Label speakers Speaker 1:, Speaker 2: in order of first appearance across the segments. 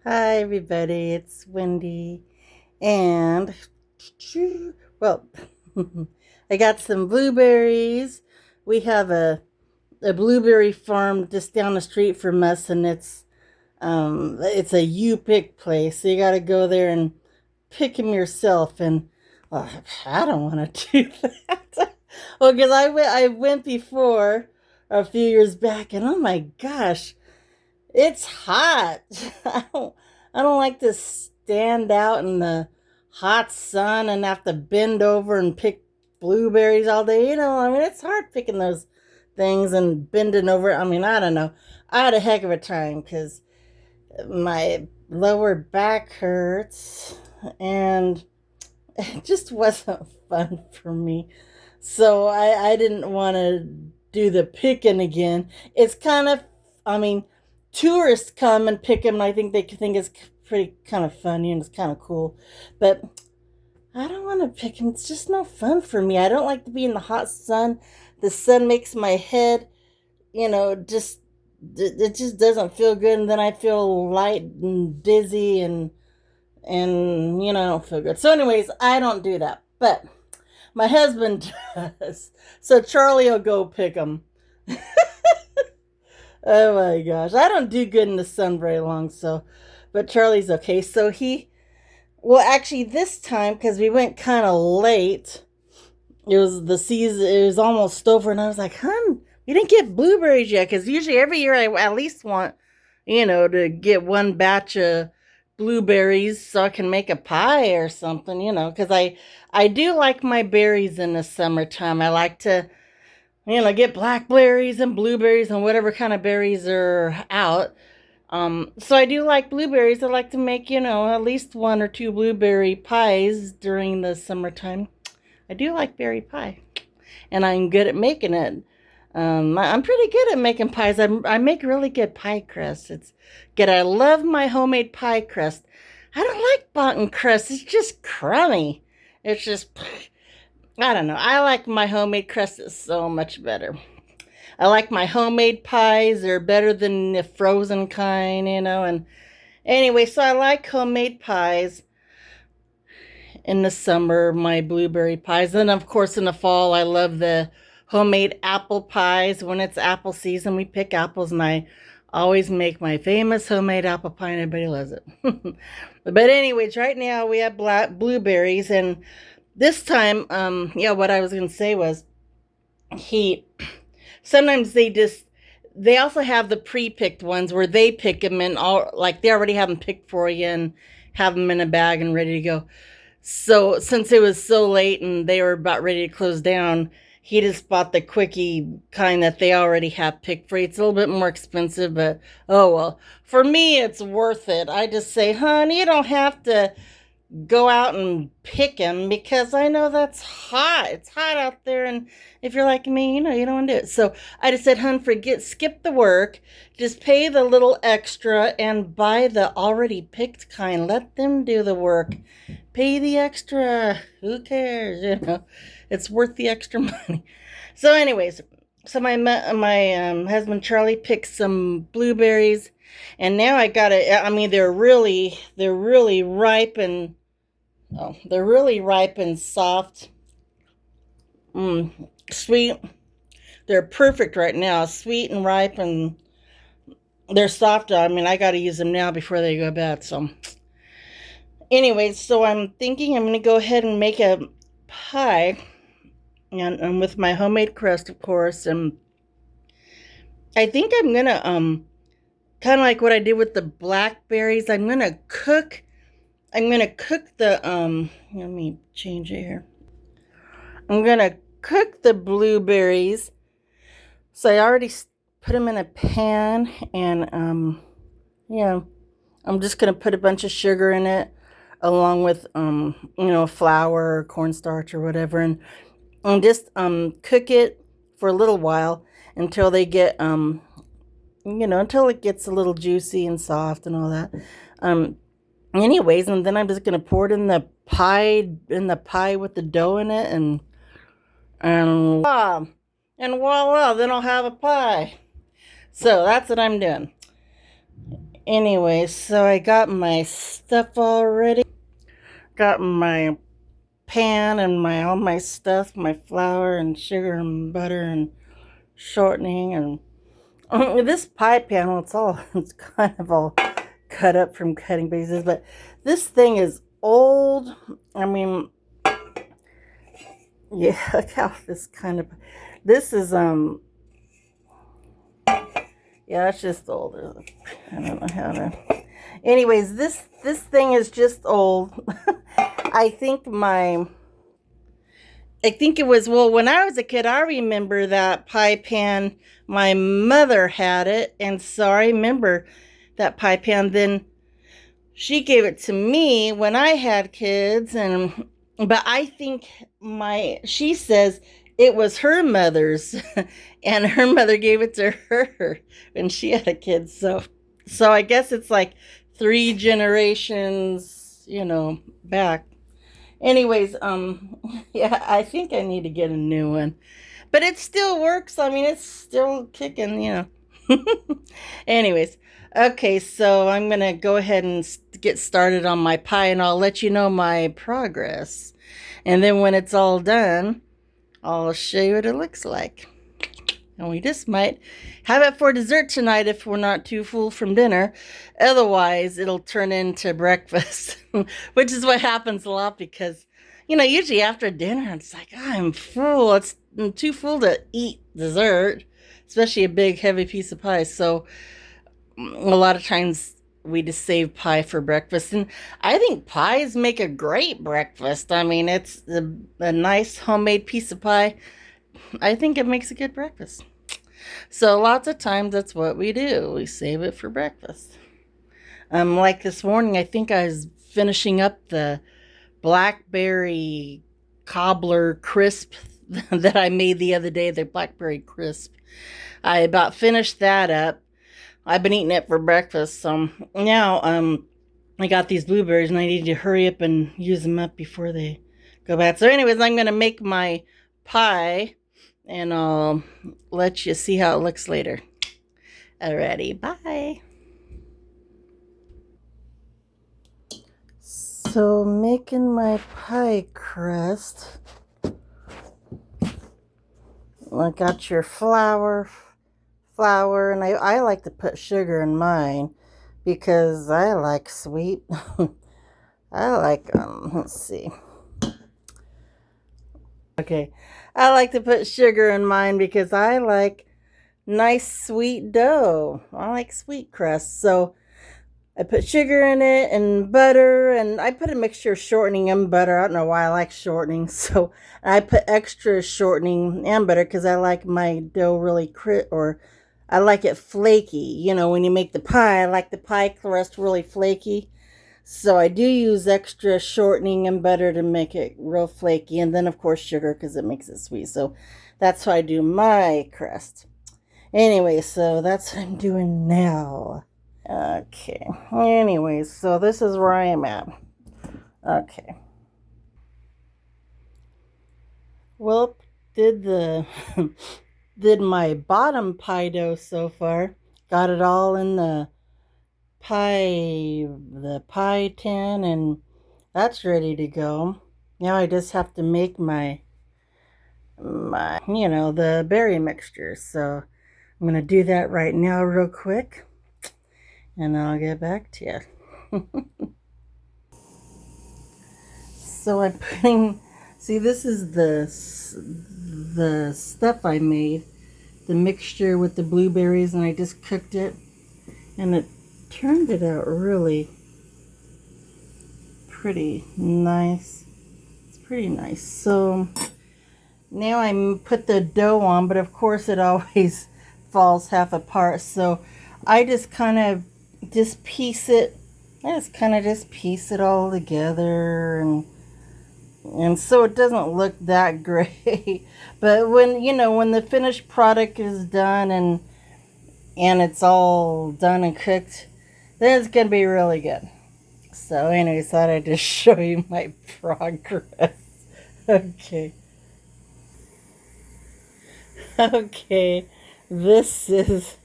Speaker 1: Hi, everybody. It's Wendy. And, well, I got some blueberries. We have a blueberry farm just down the street from us, and it's a you pick place. So you got to go there and pick them yourself. And I don't want to do that. Well, because I went before a few years back, and oh my gosh, it's hot. I don't I don't like to stand out in the hot sun and have to bend over and pick blueberries all day. I mean, it's hard picking those things and bending over. I mean, I don't know. I had a heck of a time because my lower back hurts and it just wasn't fun for me. So I didn't want to do the picking again. It's kind of, I mean, tourists come and pick them, and I think they think it's pretty kind of funny and it's kind of cool. But I don't want to pick them. It's just no fun for me. I don't like to be in the hot sun. The sun makes my head, just it just doesn't feel good, and then I feel light and dizzy and I don't feel good. So, anyways, I don't do that, but my husband does. So Charlie will go pick them. Oh my gosh, I don't do good in the sun very long, so but Charlie's okay. So well, actually, this time because we went kind of late, it was the season. It was almost over, and I was like, "Hun, we didn't get blueberries yet." Because usually every year I at least want, to get one batch of blueberries so I can make a pie or something. Because I do like my berries in the summertime. I like to get blackberries and blueberries and whatever kind of berries are out. So I do like blueberries. I like to make, at least one or two blueberry pies during the summertime. I do like berry pie, and I'm good at making it. I'm pretty good at making pies. I make really good pie crust. It's good. I love my homemade pie crust. I don't like boughten crust. It's just crummy. It's just, I don't know. I like my homemade crust so much better. I like my homemade pies. They're better than the frozen kind. And anyway, so I like homemade pies in the summer, my blueberry pies. And of course, in the fall, I love the homemade apple pies. When it's apple season, we pick apples, and I always make my famous homemade apple pie, and everybody loves it. But anyways, right now we have black blueberries, and this time, yeah, what I was going to say was he sometimes they also have the pre-picked ones where they pick them and all, like they already have them picked for you and have them in a bag and ready to go. So since it was so late and they were about ready to close down, he just bought the quickie kind that they already have picked for you. It's a little bit more expensive, but oh well. For me, it's worth it. I just say, hon, you don't have to go out and pick them because I know that's hot. It's hot out there, and if you're like me, you don't want to do it. So I just said, hun, skip the work, just pay the little extra and buy the already picked kind. Let them do the work. Pay the extra. Who cares? It's worth the extra money. So, anyways, so my husband Charlie picked some blueberries, and now I got it. I mean, they're really ripe and they're really ripe and soft, sweet. They're perfect right now, sweet and ripe, and they're soft. I mean, I got to use them now before they go bad. So, anyways, so I'm thinking I'm going to go ahead and make a pie, and with my homemade crust, of course. And I think I'm going to kind of like what I did with the blackberries. I'm going to cook the let me change it here. I'm going to cook the blueberries. So I already put them in a pan, and yeah, I'm just going to put a bunch of sugar in it along with flour or cornstarch or whatever, and just cook it for a little while until they get until it gets a little juicy and soft and all that. Um Anyways, and then I'm just gonna pour it in the pie with the dough in it, and voila, then I'll have a pie. So that's what I'm doing. Anyway, so I got my stuff all ready. Got my pan and my all my stuff, my flour and sugar and butter and shortening and this pie pan. Well, it's kind of all cut up from cutting pieces, but this thing is old. I mean, yeah, look how this is yeah, it's just old. I don't know how to. Anyways, this thing is just old. I think it was, well, when I was a kid, I remember that pie pan. My mother had it, and so I remember that pie pan. Then she gave it to me when I had kids, and but I think she says it was her mother's, and her mother gave it to her when she had a kid. So I guess it's like 3 generations, back. Anyways, yeah, I think I need to get a new one. But it still works. I mean, it's still kicking. Anyways, okay, so I'm going to go ahead and get started on my pie, and I'll let you know my progress. And then when it's all done, I'll show you what it looks like. And we just might have it for dessert tonight if we're not too full from dinner. Otherwise, it'll turn into breakfast, which is what happens a lot because, usually after dinner, it's like, I'm full. I'm too full to eat dessert, especially a big, heavy piece of pie. So a lot of times we just save pie for breakfast. And I think pies make a great breakfast. I mean, it's a nice homemade piece of pie. I think it makes a good breakfast. So lots of times that's what we do. We save it for breakfast. Like this morning, I think I was finishing up the blackberry cobbler crisp that I made the other day, the blackberry crisp. I about finished that up. I've been eating it for breakfast. So now I got these blueberries and I need to hurry up and use them up before they go bad. So anyways, I'm going to make my pie and I'll let you see how it looks later. Alrighty, bye. So making my pie crust. I got your flour, and I like to put sugar in mine because I like sweet. I like, let's see. Okay, I like to put sugar in mine because I like nice sweet dough. I like sweet crust. So I put sugar in it and butter, and I put a mixture of shortening and butter. I don't know why I like shortening. So I put extra shortening and butter because I like my dough really I like it flaky. When you make the pie, I like the pie crust really flaky. So I do use extra shortening and butter to make it real flaky. And then, of course, sugar because it makes it sweet. So that's how I do my crust. Anyway, so that's what I'm doing now. Okay. Anyways, so this is where I am at. Okay. Well, did the did my bottom pie dough so far. Got it all in the pie tin, and that's ready to go. Now I just have to make my the berry mixture. So I'm gonna do that right now real quick, and I'll get back to you. So I'm putting, see, this is the stuff I made, the mixture with the blueberries, and I just cooked it, and it turned it out really pretty nice. It's pretty nice. So now I put the dough on, but of course it always falls half apart. So I just kind of just piece it. I just kind of just piece it all together, and so it doesn't look that great. But when the finished product is done and it's all done and cooked, then it's gonna be really good. So anyways, thought I'd just show you my progress. Okay. Okay. This is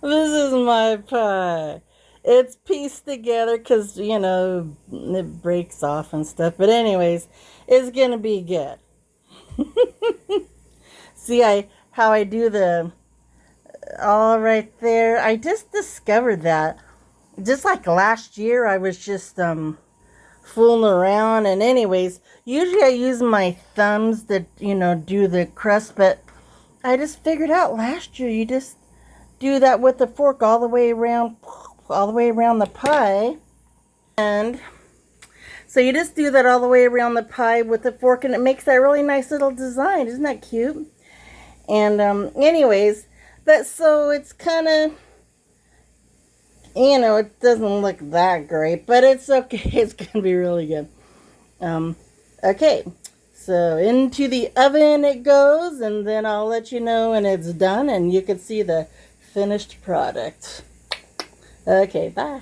Speaker 1: This is my pie. It's pieced together because, it breaks off and stuff. But anyways, it's going to be good. See, how I do the all right there. I just discovered that. Just like last year, I was just fooling around. And anyways, usually I use my thumbs to, do the crust. But I just figured out last year you just do that with the fork all the way around the pie. And so you just do that all the way around the pie with the fork, and it makes that really nice little design. Isn't that cute? And anyways, but so it's kind of, it doesn't look that great, but it's okay. It's going to be really good. Okay, so into the oven it goes, and then I'll let you know when it's done, and you can see the finished product. Okay, bye.